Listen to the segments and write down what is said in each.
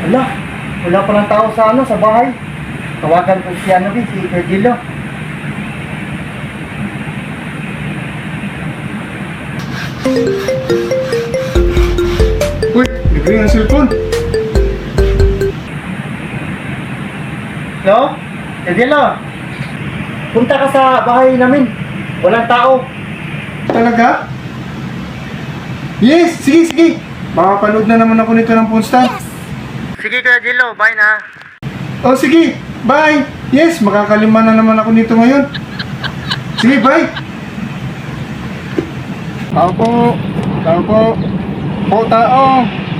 Wala. Wala palang tao sa sa bahay. Tawagan ko si si Virgilio. Uy, nag-ring ang cellphone. Hello? Virgilio? Punta ka sa bahay namin. Walang tao. Talaga? Yes, sige, sige. Makapanood na naman ako nito ng Punstar. Sige Kuya Gilo, bye na. Oh, sige. Bye. Yes, makakalima na naman ako nito ngayon. Sige, bye. Tao po. Tao po. Po tao.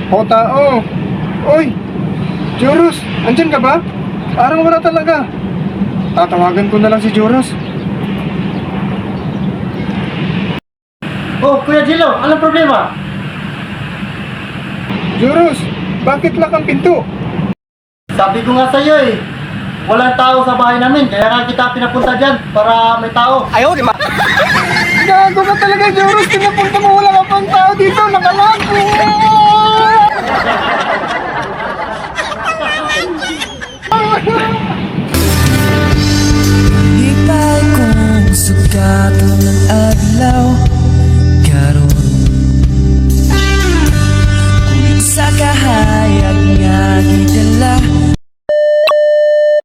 Po tao. Uy, Joros, andyan ka ba? Parang wala talaga. Tatawagan ko na lang si Joros. Oh, Kuya Gilo, anong problema? Joros, bakit lock ang pinto? Sabi ko nga sa'yo walang tao sa bahay namin, kaya nga kita pinapunta dyan para may tao. Ayaw, di ba? Gago ka talaga, Joros. Pinapunta mo, wala ka pang tao dito. Nakalag. Hipay kong sugat ng adlaw.